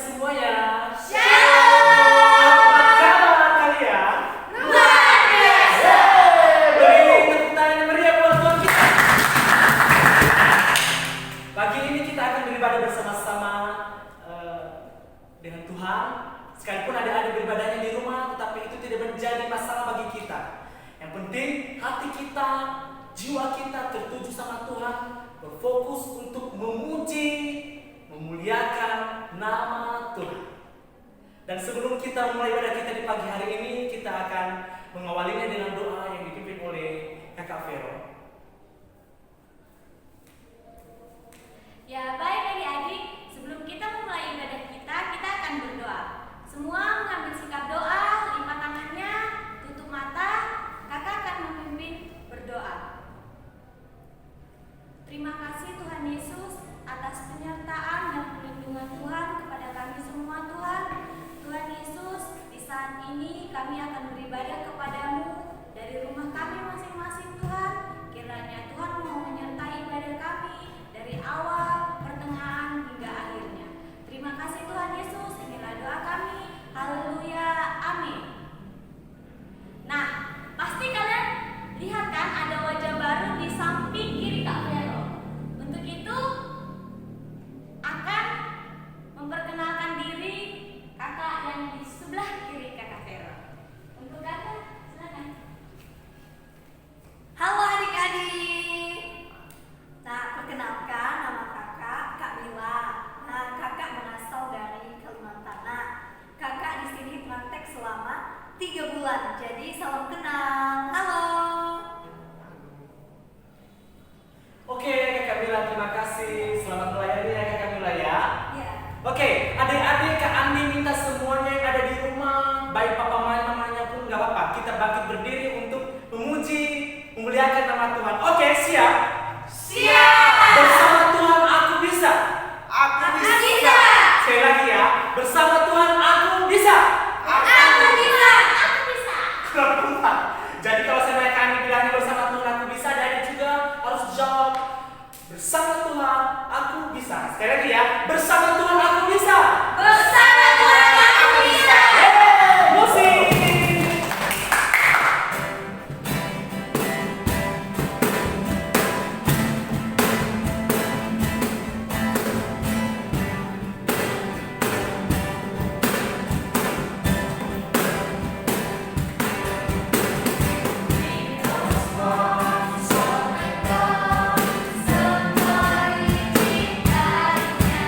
semuanya. Shalom. Apa kabar kalian? Luar biasa. Beri tepuk tangan yang meriah buat Tuhan kita. Pagi ini kita akan beribadah bersama-sama dengan Tuhan. Sekalipun adik-adik beribadahnya di rumah, tetapi itu tidak menjadi masalah bagi kita. Yang penting hati kita, jiwa kita tertuju sama Tuhan, berfokus untuk memuji, memuliakan nama Tuhan. Dan sebelum kita mulai ibadah kita di pagi hari ini, kita akan mengawalinya dengan doa yang dipimpin oleh Kakak Vero. Ya baik adik-adik, sebelum kita memulai ibadah kita akan berdoa. Semua mengambil sikap doa, lipat tangannya, tutup mata, kakak akan memimpin berdoa. Terima kasih Tuhan Yesus atas penyertaan dan perlindungan Tuhan kepada kami semua Tuhan. Tuhan Yesus, di saat ini kami akan beribadah kepadamu dari rumah kami masing-masing Tuhan. Kiranya Tuhan mau menyertai ibadah kami dari awal, pertengahan hingga akhirnya. Terima kasih Tuhan Yesus, inilah doa kami. Haleluya, amin. Nah, pasti kalian lihat kan ada wajah baru di samping kiri Kak Vero. Untuk itu akan memperkenalkan diri kakak yang di sebelah kiri Kakak Vero. Untuk kakak, silakan. Halo adik-adik. Nah, perkenalkan nama kakak Kak Mila. Nah, kakak berasal dari Kalimantan. Nah, kakak di sini praktek selama 3 bulan. Jadi salam kenal. Halo. Oke, Kakak Mila, terima kasih. Selamat melayani ya Kakak Mila ya. Ya. Oke, adik-adik, Kak Andi minta semuanya yang ada di rumah, baik papa mamanya pun nggak apa-apa. Kita bangkit berdiri untuk memuji, memuliakan nama Tuhan. Oke, siap? Siap. Bersama Tuhan aku bisa. Aku bisa. Sekali lagi ya, bersama Tuhan aku bisa. Aku bisa. Aku bisa. Kurang kompak. Jadi kalau saya naik Andi bilangnya bersama Tuhan aku bisa, dari juga harus jawab bersama Tuhan aku bisa. Sekali lagi ya, bersama Tuhan aku bisa. Bersama Tuhan aku bisa. Yeay, musik. Semua diciptanya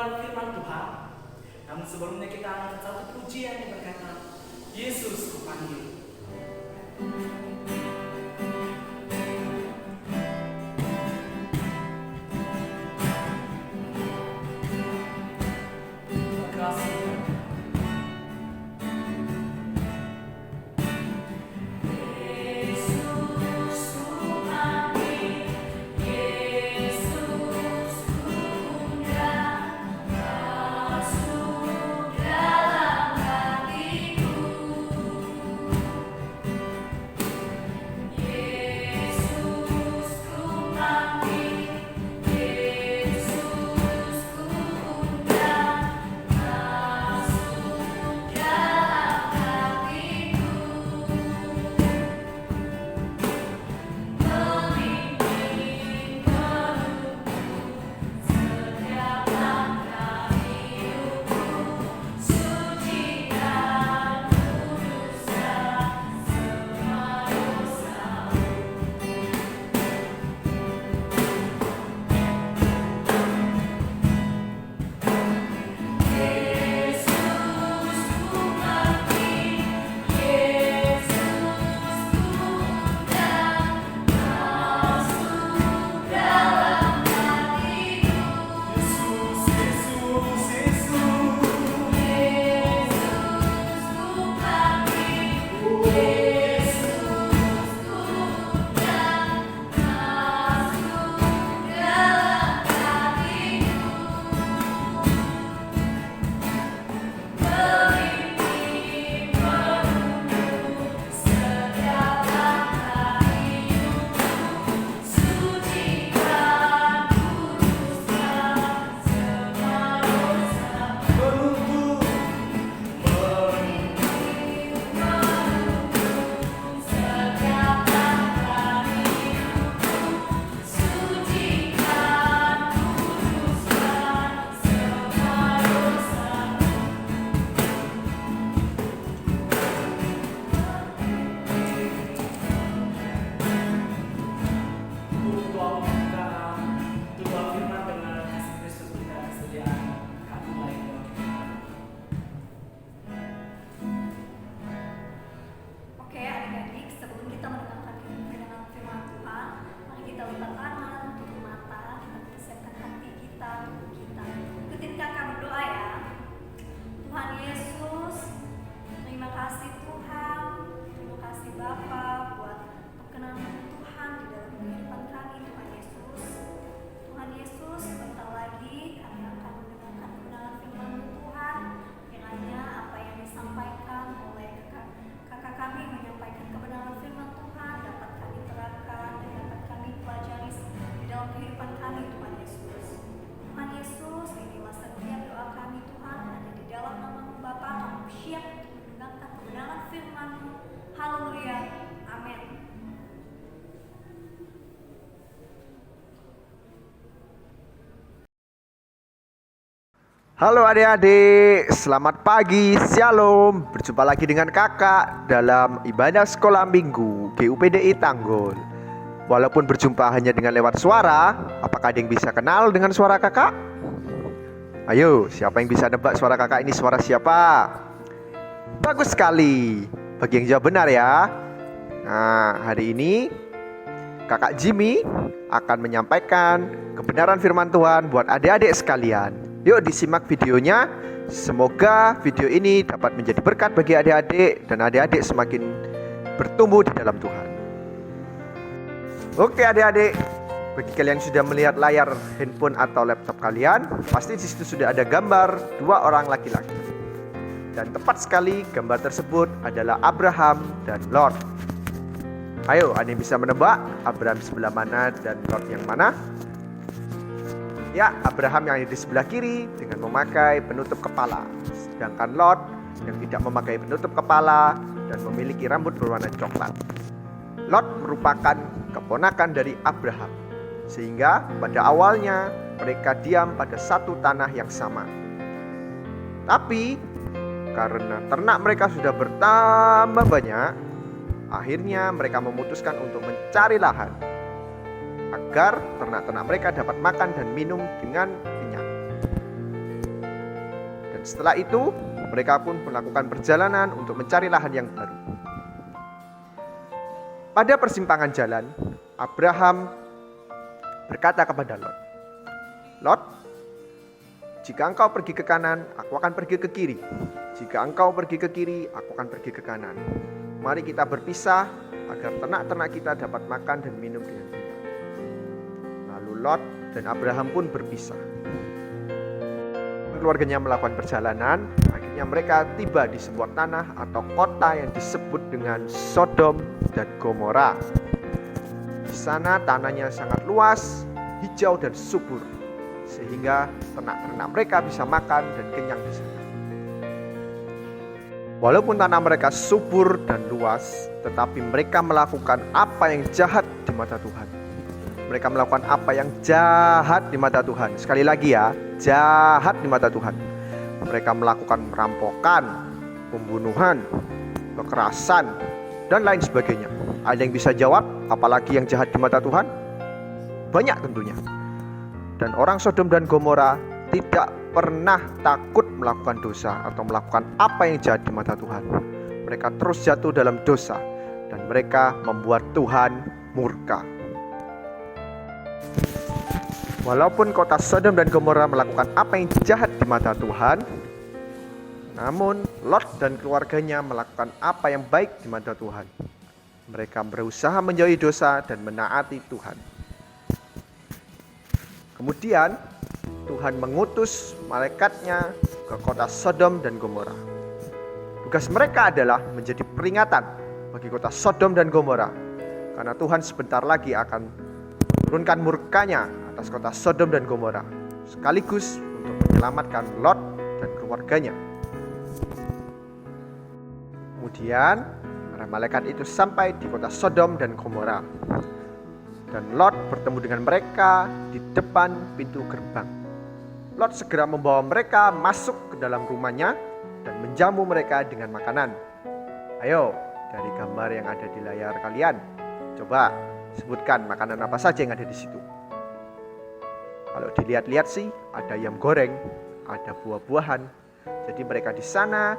kebenaran firman Tuhan. Namun sebelumnya kita angkat satu pujian yang berkata, Yesus kupanggil. Halo adik-adik, selamat pagi, shalom. Berjumpa lagi dengan kakak dalam ibadah sekolah minggu GUPDI Tanggul. Walaupun berjumpa hanya dengan lewat suara, apakah ada yang bisa kenal dengan suara kakak? Ayo, siapa yang bisa nebak suara kakak ini suara siapa? Bagus sekali, bagi yang jawab benar ya. Nah, hari ini kakak Jimmy akan menyampaikan kebenaran firman Tuhan buat adik-adik sekalian. Yuk disimak videonya. Semoga video ini dapat menjadi berkat bagi adik-adik dan adik-adik semakin bertumbuh di dalam Tuhan. Oke adik-adik, bagi kalian yang sudah melihat layar handphone atau laptop kalian, pasti di situ sudah ada gambar dua orang laki-laki. Dan tepat sekali gambar tersebut adalah Abraham dan Lot. Ayo, ada yang bisa menebak Abraham sebelah mana dan Lot yang mana? Ya, Abraham yang ada di sebelah kiri dengan memakai penutup kepala, sedangkan Lot yang tidak memakai penutup kepala dan memiliki rambut berwarna coklat. Lot merupakan keponakan dari Abraham, sehingga pada awalnya mereka diam pada satu tanah yang sama. Tapi karena ternak mereka sudah bertambah banyak, akhirnya mereka memutuskan untuk mencari lahan agar ternak-ternak mereka dapat makan dan minum dengan kenyang. Dan setelah itu mereka pun melakukan perjalanan untuk mencari lahan yang baru. Pada persimpangan jalan, Abraham berkata kepada Lot, "Lot, jika engkau pergi ke kanan, aku akan pergi ke kiri. Jika engkau pergi ke kiri, aku akan pergi ke kanan. Mari kita berpisah agar ternak-ternak kita dapat makan dan minum dengan tenang." Lalu Lot dan Abraham pun berpisah. Keluarganya melakukan perjalanan, akhirnya mereka tiba di sebuah tanah atau kota yang disebut dengan Sodom dan Gomora. Di sana tanahnya sangat luas, hijau dan subur, sehingga ternak-ternak mereka bisa makan dan kenyang di sana. Walaupun tanah mereka subur dan luas, tetapi mereka melakukan apa yang jahat di mata Tuhan. Mereka melakukan apa yang jahat di mata Tuhan. Sekali lagi ya, jahat di mata Tuhan. Mereka melakukan perampokan, pembunuhan, kekerasan, dan lain sebagainya. Ada yang bisa jawab, apalagi yang jahat di mata Tuhan? Banyak tentunya. Dan orang Sodom dan Gomora tidak pernah takut melakukan dosa atau melakukan apa yang jahat di mata Tuhan. Mereka terus jatuh dalam dosa dan mereka membuat Tuhan murka. Walaupun kota Sodom dan Gomora melakukan apa yang jahat di mata Tuhan, namun Lot dan keluarganya melakukan apa yang baik di mata Tuhan. Mereka berusaha menjauhi dosa dan menaati Tuhan. Kemudian Tuhan mengutus malaikatnya ke kota Sodom dan Gomora. Tugas mereka adalah menjadi peringatan bagi kota Sodom dan Gomora, karena Tuhan sebentar lagi akan menurunkan murkanya atas kota Sodom dan Gomora, sekaligus untuk menyelamatkan Lot dan keluarganya. Kemudian para malaikat itu sampai di kota Sodom dan Gomora, dan Lot bertemu dengan mereka di depan pintu gerbang. Lot segera membawa mereka masuk ke dalam rumahnya dan menjamu mereka dengan makanan. Ayo, dari gambar yang ada di layar kalian, coba sebutkan makanan apa saja yang ada di situ. Kalau dilihat-lihat sih, ada ayam goreng, ada buah-buahan. Jadi mereka di sana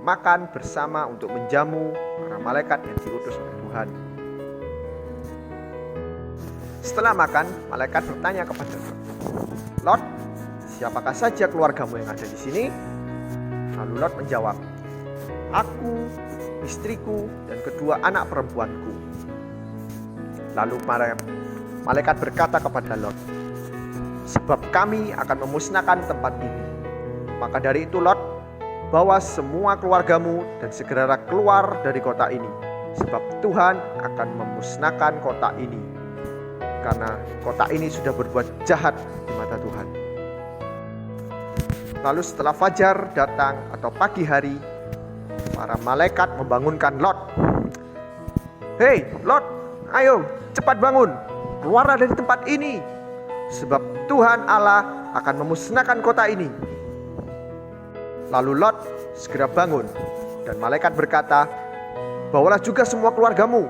makan bersama untuk menjamu para malaikat yang diutus oleh Tuhan. Setelah makan, malaikat bertanya kepada Lot, "Lot, siapakah saja keluargamu yang ada di sini?" Lalu Lot menjawab, "Aku, istriku, dan kedua anak perempuanku." Lalu malaikat berkata kepada Lot, "Sebab kami akan memusnahkan tempat ini. Maka dari itu Lot, bawa semua keluargamu dan segera keluar dari kota ini. Sebab Tuhan akan memusnahkan kota ini. Karena kota ini sudah berbuat jahat di mata Tuhan." Lalu setelah fajar datang atau pagi hari, para malaikat membangunkan Lot. "Hei Lot, ayo cepat bangun, keluarlah dari tempat ini. Sebab Tuhan Allah akan memusnahkan kota ini." Lalu Lot segera bangun dan malaikat berkata, "Bawalah juga semua keluargamu,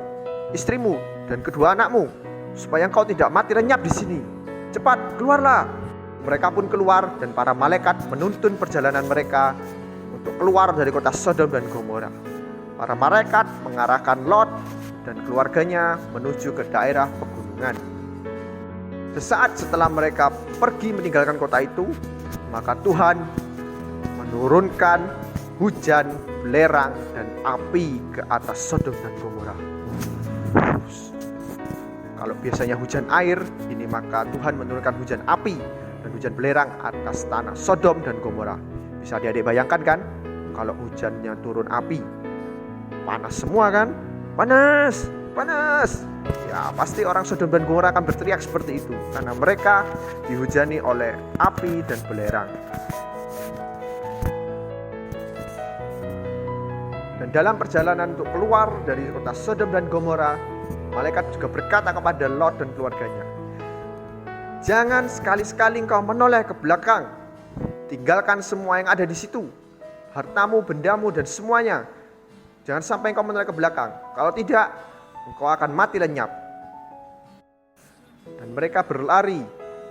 istrimu, dan kedua anakmu, supaya engkau tidak mati lenyap di sini. Cepat, keluarlah." Mereka pun keluar dan para malaikat menuntun perjalanan mereka untuk keluar dari kota Sodom dan Gomora. Para malaikat mengarahkan Lot dan keluarganya menuju ke daerah pegunungan. Sesaat setelah mereka pergi meninggalkan kota itu, maka Tuhan menurunkan hujan, belerang, dan api ke atas Sodom dan Gomora. Kalau biasanya hujan air, ini maka Tuhan menurunkan hujan api dan hujan belerang atas tanah Sodom dan Gomora. Bisa adik-adik bayangkan kan? Kalau hujannya turun api, panas semua kan? Panas, panas. Ya pasti orang Sodom dan Gomora akan berteriak seperti itu, karena mereka dihujani oleh api dan belerang. Dan dalam perjalanan untuk keluar dari kota Sodom dan Gomora, malaikat juga berkata kepada Lot dan keluarganya, "Jangan sekali-sekali engkau menoleh ke belakang. Tinggalkan semua yang ada di situ, hartamu, bendamu, dan semuanya. Jangan sampai engkau menoleh ke belakang. Kalau tidak, engkau akan mati lenyap." Dan mereka berlari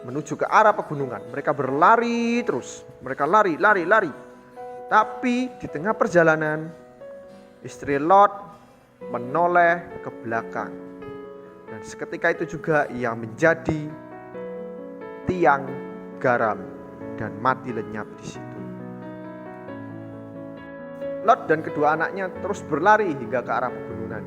menuju ke arah pegunungan. Mereka berlari terus. Mereka lari. Tapi di tengah perjalanan, istri Lot menoleh ke belakang. Dan seketika itu juga ia menjadi tiang garam dan mati lenyap di situ. Lot dan kedua anaknya terus berlari hingga ke arah pegunungan.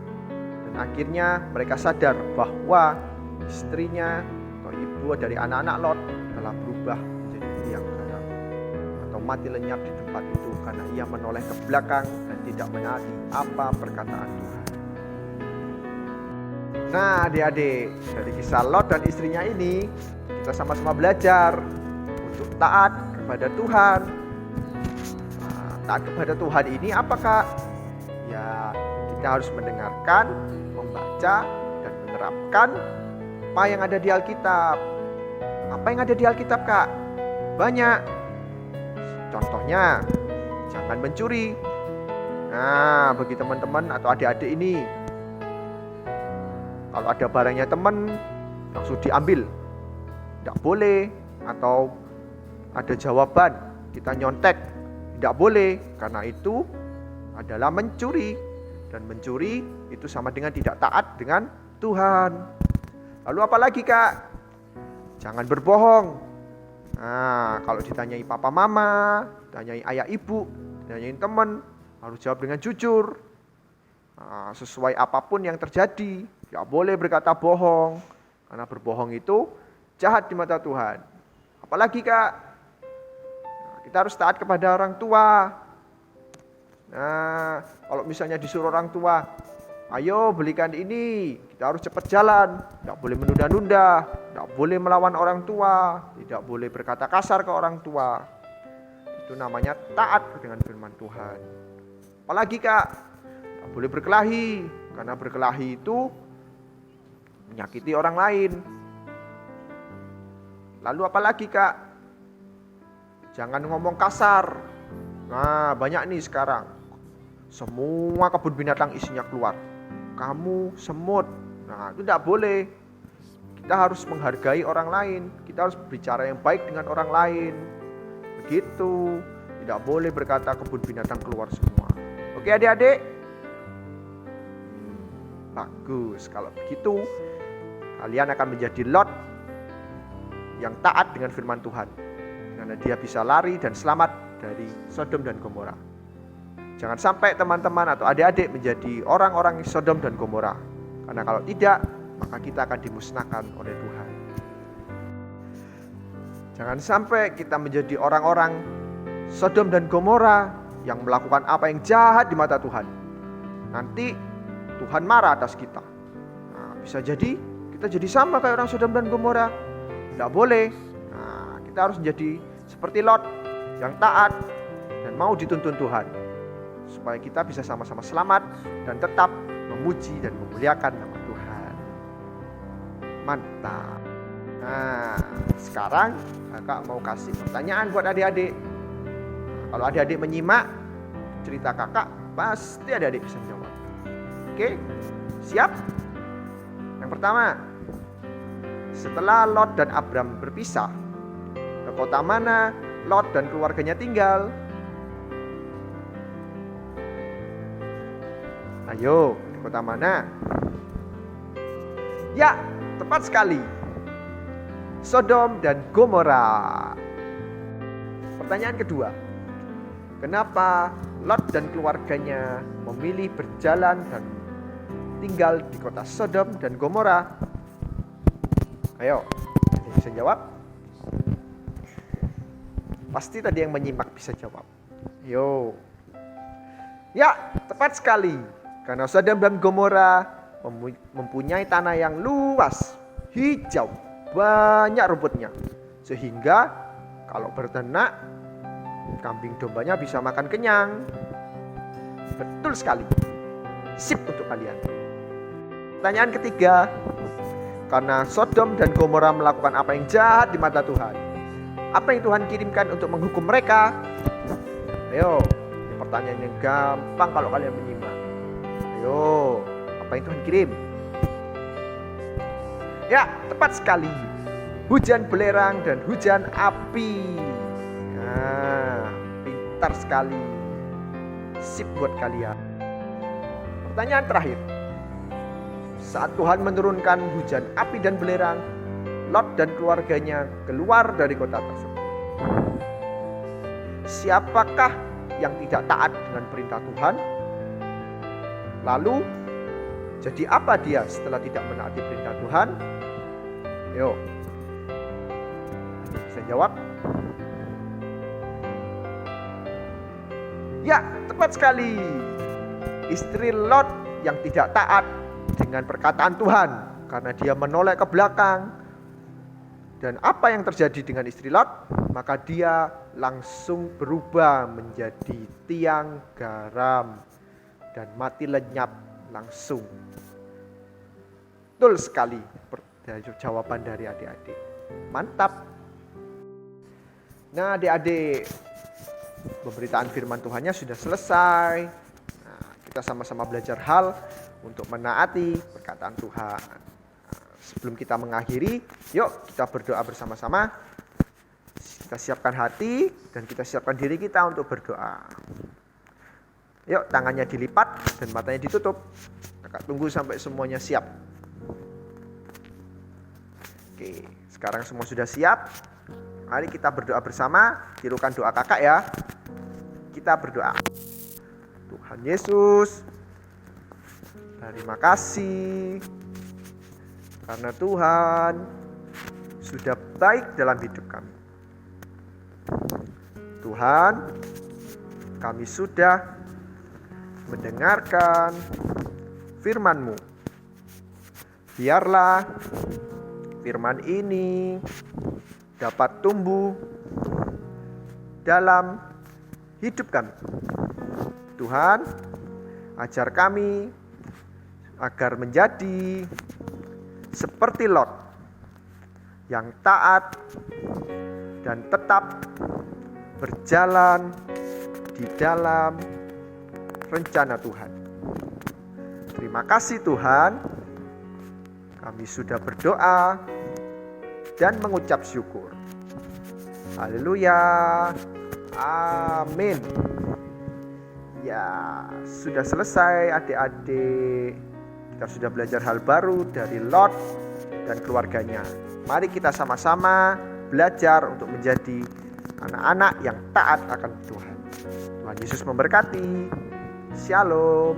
Dan akhirnya mereka sadar bahwa istrinya atau ibu dari anak-anak Lot telah berubah menjadi tiang garam atau mati lenyap di tempat itu karena ia menoleh ke belakang dan tidak menaati apa perkataan Tuhan. Nah, adik-adik, dari kisah Lot dan istrinya ini kita sama-sama belajar untuk taat kepada Tuhan. Nah, taat kepada Tuhan ini apakah? Ya, kita harus mendengarkan, membaca, dan menerapkan apa yang ada di Alkitab. Apa yang ada di Alkitab, Kak? Banyak. Contohnya, jangan mencuri. Nah, bagi teman-teman atau adik-adik ini, kalau ada barangnya teman, langsung diambil. Tidak boleh. Atau ada jawaban, kita nyontek. Tidak boleh, karena itu adalah mencuri. Dan mencuri itu sama dengan tidak taat dengan Tuhan. Lalu apa lagi, Kak? Jangan berbohong. Nah, kalau ditanyai papa mama, ditanyai ayah ibu, ditanyai teman, harus jawab dengan jujur. Nah, sesuai apapun yang terjadi. Tidak boleh berkata bohong, karena berbohong itu jahat di mata Tuhan. Apalagi, Kak? Nah, kita harus taat kepada orang tua. Nah, kalau misalnya disuruh orang tua, ayo belikan ini, kita harus cepat jalan. Tidak boleh menunda-nunda, tidak boleh melawan orang tua, tidak boleh berkata kasar ke orang tua. Itu namanya taat dengan firman Tuhan. Apalagi, Kak? Tidak boleh berkelahi, karena berkelahi itu menyakiti orang lain. Lalu apalagi, Kak? Jangan ngomong kasar. Nah, banyak nih sekarang. Semua kebun binatang isinya keluar. Kamu semut. Nah, itu tidak boleh. Kita harus menghargai orang lain. Kita harus berbicara yang baik dengan orang lain. Begitu. Tidak boleh berkata kebun binatang keluar semua. Oke, adik-adik? Bagus. Kalau begitu, kalian akan menjadi Lot yang taat dengan firman Tuhan. Karena dia bisa lari dan selamat dari Sodom dan Gomora. Jangan sampai teman-teman atau adik-adik menjadi orang-orang Sodom dan Gomora. Karena kalau tidak, maka kita akan dimusnahkan oleh Tuhan. Jangan sampai kita menjadi orang-orang Sodom dan Gomora yang melakukan apa yang jahat di mata Tuhan. Nanti Tuhan marah atas kita. Nah, bisa jadi kita jadi sama kayak orang Sodom dan Gomora. Tidak boleh. Nah, kita harus menjadi seperti Lot yang taat dan mau dituntun Tuhan, supaya kita bisa sama-sama selamat dan tetap memuji dan memuliakan nama Tuhan. Mantap. Nah, sekarang kakak mau kasih pertanyaan buat adik-adik. Kalau adik-adik menyimak cerita kakak, pasti adik-adik bisa jawab. Oke, siap? Yang pertama, setelah Lot dan Abram berpisah, ke kota mana Lot dan keluarganya tinggal? Ayo, di kota mana? Ya, tepat sekali. Sodom dan Gomora. Pertanyaan kedua, kenapa Lot dan keluarganya memilih berjalan dan tinggal di kota Sodom dan Gomora? Ayo, bisa jawab? Pasti tadi yang menyimak bisa jawab. Yo. Ya, tepat sekali. Karena Sodom dan Gomora mempunyai tanah yang luas, hijau, banyak rumputnya. Sehingga kalau berternak, kambing dombanya bisa makan kenyang. Betul sekali. Sip untuk kalian. Pertanyaan ketiga, karena Sodom dan Gomora melakukan apa yang jahat di mata Tuhan, apa yang Tuhan kirimkan untuk menghukum mereka? Ayo, pertanyaan yang gampang kalau kalian menyimak. Ayo, apa yang Tuhan kirim? Ya, tepat sekali. Hujan belerang dan hujan api. Nah, pintar sekali. sip buat kalian. Pertanyaan terakhir. Saat Tuhan menurunkan hujan api dan belerang, Lot dan keluarganya keluar dari kota tersebut. Siapakah yang tidak taat dengan perintah Tuhan? Lalu, jadi apa dia setelah tidak menaati perintah Tuhan? Yuk, saya jawab. Ya, tepat sekali. Istri Lot yang tidak taat dengan perkataan Tuhan karena dia menoleh ke belakang. Dan apa yang terjadi dengan istri Lot? Maka dia langsung berubah menjadi tiang garam dan mati lenyap langsung. Betul sekali jawaban dari adik-adik. Mantap. Nah, adik-adik, pemberitaan firman Tuhannya sudah selesai. Nah, kita sama-sama belajar hal untuk menaati perkataan Tuhan. Sebelum kita mengakhiri, yuk kita berdoa bersama-sama. Kita siapkan hati dan kita siapkan diri kita untuk berdoa. Yuk, tangannya dilipat dan matanya ditutup. Kakak tunggu sampai semuanya siap. Oke, sekarang semua sudah siap. Mari kita berdoa bersama. Tirukan doa kakak ya. Kita berdoa. Tuhan Yesus, terima kasih karena Tuhan sudah baik dalam hidup kami. Tuhan, kami sudah mendengarkan firman-Mu. Biarlah firman ini dapat tumbuh dalam hidup kami. Tuhan, ajar kami agar menjadi seperti Lot yang taat dan tetap berjalan di dalam rencana Tuhan. Terima kasih Tuhan, kami sudah berdoa dan mengucap syukur. Haleluya. Amin. Ya, sudah selesai adik-adik. Kita sudah belajar hal baru dari Lot dan keluarganya. Mari kita sama-sama belajar untuk menjadi anak-anak yang taat akan Tuhan. Tuhan Yesus memberkati. Shalom.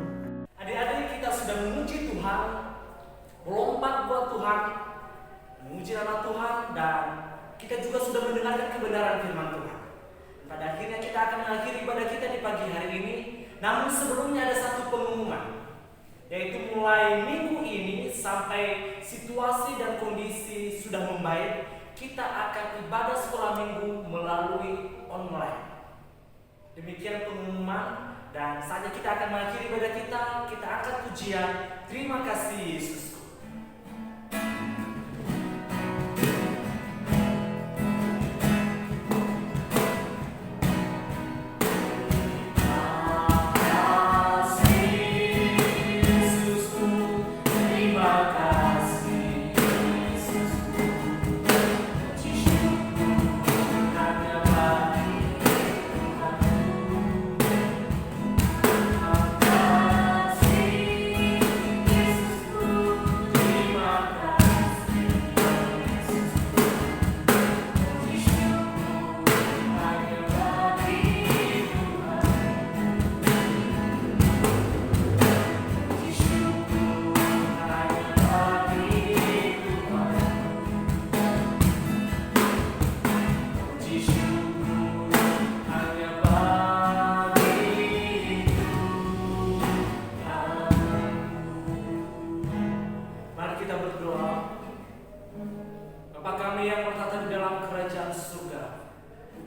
Adik-adik, kita sudah memuji Tuhan, melompat buat Tuhan, memuji nama Tuhan, dan kita juga sudah mendengarkan kebenaran firman Tuhan. Pada akhirnya kita akan mengakhiri ibadah kita di pagi hari ini. Namun sebelumnya ada satu pengumuman, yaitu mulai minggu ini sampai situasi dan kondisi sudah membaik, kita akan ibadah sekolah minggu melalui online. Demikian pengumuman, dan saatnya kita akan mengakhiri ibadah kita. Kita angkat pujian. Terima kasih Yesusku.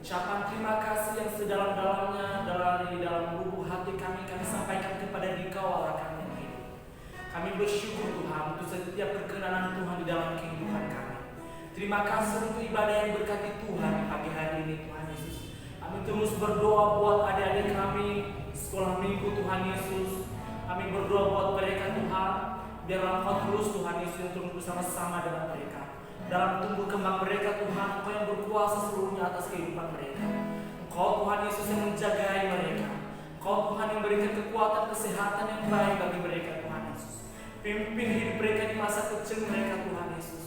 Ucapan terima kasih yang sedalam-dalamnya dari dalam lubuk hati kami sampaikan kepada Dikau Allah kami ini. Kami bersyukur Tuhan untuk setiap perkenanan Tuhan di dalam kehidupan kami. Terima kasih untuk ibadah yang berkati Tuhan di pagi hari ini Tuhan Yesus. Kami terus berdoa buat adik-adik kami sekolah minggu Tuhan Yesus. Kami berdoa buat mereka Tuhan. Biarlah Engkau terus Tuhan Yesus untuk bersama-sama dengan mereka. Dalam tumbuh kembang mereka Tuhan, Engkau yang berkuasa seluruhnya atas kehidupan mereka. Engkau Tuhan Yesus yang menjagai mereka. Engkau Tuhan yang berikan kekuatan kesehatan yang baik bagi mereka Tuhan Yesus. Pimpin hidup mereka di masa kecil mereka Tuhan Yesus.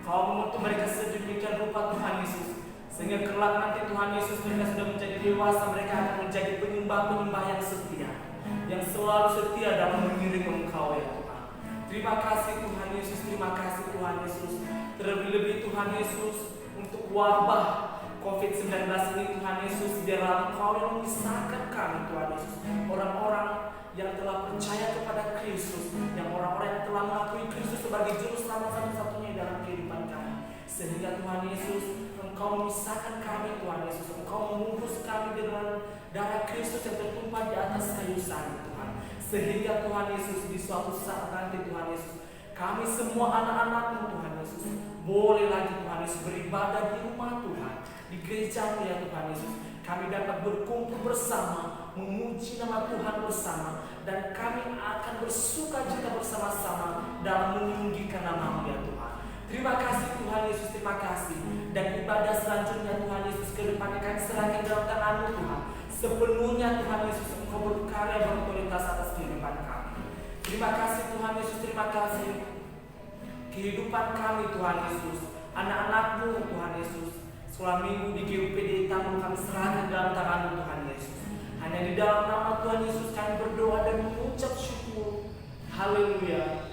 Kau membentuk mereka sedemikian rupa Tuhan Yesus, sehingga kelak nanti Tuhan Yesus mereka sudah menjadi dewasa, mereka akan menjadi penyembah-penyembah yang setia, yang selalu setia dalam mengiring Engkau ya Tuhan. Terima kasih Tuhan Yesus, terima kasih Tuhan Yesus. Terlebih-lebih Tuhan Yesus untuk wabah COVID-19 ini Tuhan Yesus, biarlah Engkau yang memisahkan kami Tuhan Yesus, orang-orang yang telah percaya kepada Kristus, yang orang-orang yang telah mengakui Kristus sebagai juru selamat satu-satunya dalam kehidupan kami. Sehingga Tuhan Yesus, Engkau memisahkan kami Tuhan Yesus, Engkau membungkus kami dengan darah Kristus yang tertumpah di atas kayu salib Tuhan. Sehingga Tuhan Yesus di suatu saat nanti Tuhan Yesus, kami semua anak-anak-Mu Tuhan Yesus, boleh lagi Tuhan Yesus beribadah di rumah Tuhan, di gereja-Mu ya Tuhan Yesus. Kami dapat berkumpul bersama, memuji nama Tuhan bersama, dan kami akan bersuka cita bersama-sama dalam meninggikan nama-Mu ya Tuhan. Terima kasih Tuhan Yesus, terima kasih. Dan ibadah selanjutnya Tuhan Yesus ke depannya kami serahkan dalam tangan-Mu Tuhan. Sepenuhnya Tuhan Yesus, Engkau berkarya berotoritas atas kehidupan kami. Terima kasih Tuhan Yesus, terima kasih. Kehidupan kami Tuhan Yesus, anak-anak-Mu Tuhan Yesus, sekolah minggu di GUPD Tambun kami serahkan dalam tangan-Mu Tuhan Yesus. Hanya di dalam nama Tuhan Yesus kami berdoa dan mengucap syukur. Haleluya.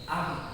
Amin.